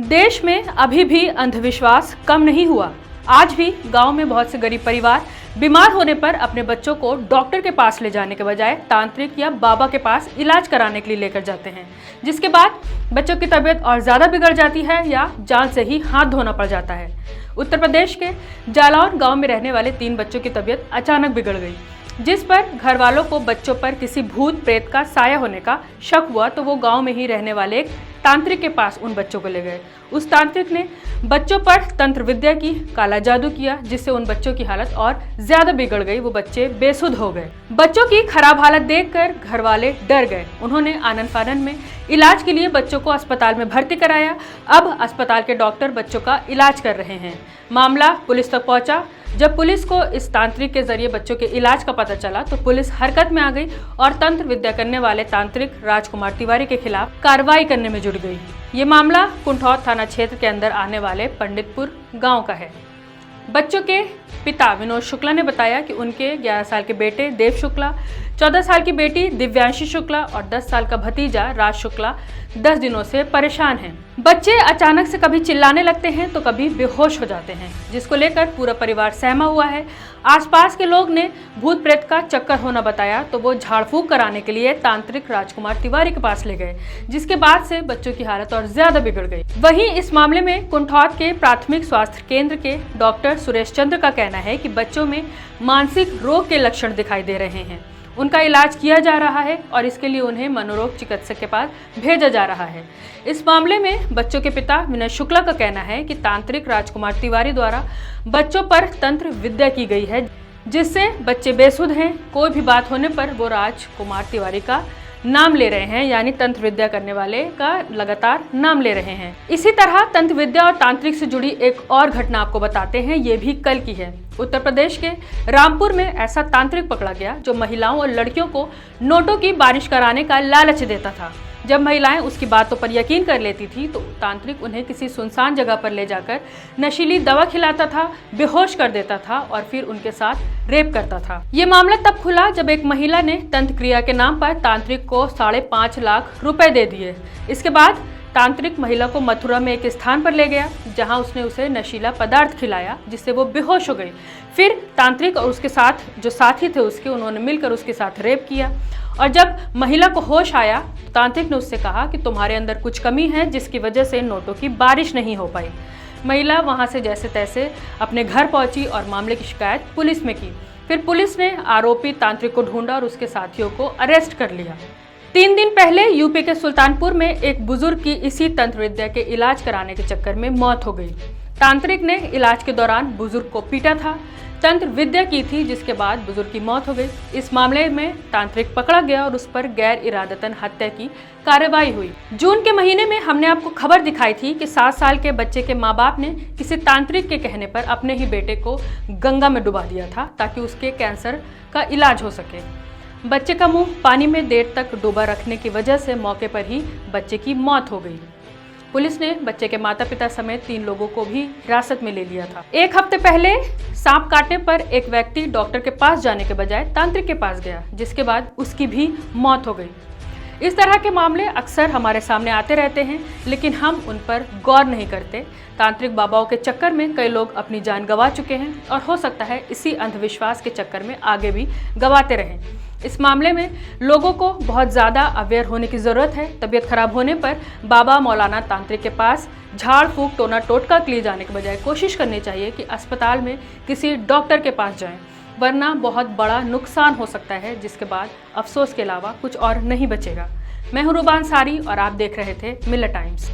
देश में अभी भी अंधविश्वास कम नहीं हुआ। आज भी गांव में बहुत से गरीब परिवार बीमार होने पर अपने बच्चों को डॉक्टर के पास ले जाने के बजाय तांत्रिक या बाबा के पास इलाज कराने के लिए लेकर जाते हैं, जिसके बाद बच्चों की तबीयत और ज़्यादा बिगड़ जाती है या जान से ही हाथ धोना पड़ जाता है। उत्तर प्रदेश के जालौन गांव में रहने वाले 3 बच्चों की तबीयत अचानक बिगड़ गई, जिस पर घर वालों को बच्चों पर किसी भूत प्रेत का साया होने का शक हुआ तो वो गांव में ही रहने वाले एक तांत्रिक के पास उन बच्चों को ले गए। उस तांत्रिक ने बच्चों पर तंत्र विद्या की, काला जादू किया, जिससे उन बच्चों की हालत और ज्यादा बिगड़ गई। वो बच्चे बेसुध हो गए। बच्चों की खराब हालत देखकर घर वाले डर गए। उन्होंने आनन फानन में इलाज के लिए बच्चों को अस्पताल में भर्ती कराया। अब अस्पताल के डॉक्टर बच्चों का इलाज कर रहे हैं। मामला पुलिस तक पहुंचा। जब पुलिस को इस तांत्रिक के जरिए बच्चों के इलाज का पता चला तो पुलिस हरकत में आ गई और तंत्र विद्या करने वाले तांत्रिक राजकुमार तिवारी के खिलाफ कार्रवाई करने में जुट गई। ये मामला कुंठौत थाना क्षेत्र के अंदर आने वाले पंडितपुर गांव का है। बच्चों के पिता विनोद शुक्ला ने बताया कि उनके 11 साल के बेटे देव शुक्ला, 14 साल की बेटी दिव्यांशी शुक्ला और 10 साल का भतीजा राज शुक्ला 10 दिनों से परेशान हैं। बच्चे अचानक से कभी चिल्लाने लगते हैं तो कभी बेहोश हो जाते हैं, जिसको लेकर पूरा परिवार सहमा हुआ है। आसपास के लोग ने भूत प्रेत का चक्कर होना बताया तो वो झाड़ फूंक कराने के लिए तांत्रिक राजकुमार तिवारी के पास ले गए, जिसके बाद से बच्चों की हालत और ज्यादा बिगड़ गई। वहीं इस मामले में कुंठौत के प्राथमिक स्वास्थ्य केंद्र के डॉक्टर सुरेश चंद्र का कहना है कि बच्चों में मानसिक रोग के लक्षण दिखाई दे रहे हैं। उनका इलाज किया जा रहा है और इसके लिए उन्हें मनोरोग चिकित्सक के पास भेजा जा रहा है। इस मामले में बच्चों के पिता विनय शुक्ला का कहना है कि तांत्रिक राजकुमार तिवारी द्वारा बच्चों पर तंत्र विद्या की गई है, जिससे बच्चे बेसुध हैं। कोई भी बात होने पर वो राजकुमार तिवारी का नाम ले रहे हैं, यानी तंत्र विद्या करने वाले का लगातार नाम ले रहे हैं। इसी तरह तंत्र विद्या और तांत्रिक से जुड़ी एक और घटना आपको बताते हैं। ये भी कल की है। उत्तर प्रदेश के रामपुर में ऐसा तांत्रिक पकड़ा गया जो महिलाओं और लड़कियों को नोटों की बारिश कराने का लालच देता था। जब महिलाएं उसकी बातों पर यकीन कर लेती थी तो तांत्रिक उन्हें किसी सुनसान जगह पर ले जाकर नशीली दवा खिलाता था, बेहोश कर देता था और फिर उनके साथ रेप करता था। ये मामला तब खुला जब एक महिला ने तंत्र क्रिया के नाम पर तांत्रिक को 5.5 लाख रुपए दे दिए। इसके बाद तांत्रिक महिला को मथुरा में एक स्थान पर ले गया, जहां उसने उसे नशीला पदार्थ खिलाया, जिससे वो बेहोश हो गई। फिर तांत्रिक और उसके साथ जो साथी थे उसके, उन्होंने मिलकर उसके साथ रेप किया और जब महिला को होश आया तांत्रिक ने उससे कहा कि तुम्हारे अंदर कुछ कमी है, जिसकी वजह से नोटों की बारिश नहीं हो पाई। महिला वहां से जैसे तैसे अपने घर पहुंची और मामले की शिकायत पुलिस में की। फिर पुलिस ने आरोपी तांत्रिक को ढूंढा और उसके साथियों को अरेस्ट कर लिया। 3 दिन पहले यूपी के सुल्तानपुर में एक बुजुर्ग की इसी तंत्र विद्या के इलाज कराने के चक्कर में मौत हो गई। तांत्रिक ने इलाज के दौरान बुजुर्ग को पीटा था, तंत्र विद्या की थी, जिसके बाद बुजुर्ग की मौत हो गई। इस मामले में तांत्रिक पकड़ा गया और उस पर गैर इरादतन हत्या की कार्रवाई हुई। जून के महीने में हमने आपको खबर दिखाई थी कि 7 साल के बच्चे के माँ बाप ने किसी तांत्रिक के कहने पर अपने ही बेटे को गंगा में डुबा दिया था ताकि उसके कैंसर का इलाज हो सके। बच्चे का मुंह पानी में देर तक डूबा रखने की वजह से मौके पर ही बच्चे की मौत हो गई। पुलिस ने बच्चे के माता पिता समेत 3 लोगों को भी हिरासत में ले लिया था। 1 हफ्ते पहले सांप काटने पर एक व्यक्ति डॉक्टर के पास जाने के बजाय तांत्रिक के पास गया, जिसके बाद उसकी भी मौत हो गई। इस तरह के मामले अक्सर हमारे सामने आते रहते हैं, लेकिन हम उन पर गौर नहीं करते। तांत्रिक बाबाओं के चक्कर में कई लोग अपनी जान गंवा चुके हैं और हो सकता है इसी अंधविश्वास के चक्कर में आगे भी गंवाते रहें। इस मामले में लोगों को बहुत ज़्यादा अवेयर होने की ज़रूरत है। तबीयत खराब होने पर बाबा मौलाना तांत्रिक के पास झाड़ फूंक टोना टोटका के लिए जाने के बजाय कोशिश करनी चाहिए कि अस्पताल में किसी डॉक्टर के पास जाएं, वरना बहुत बड़ा नुकसान हो सकता है, जिसके बाद अफसोस के अलावा कुछ और नहीं बचेगा। मैं हूं रुबा अंसारी और आप देख रहे थे मिलर टाइम्स।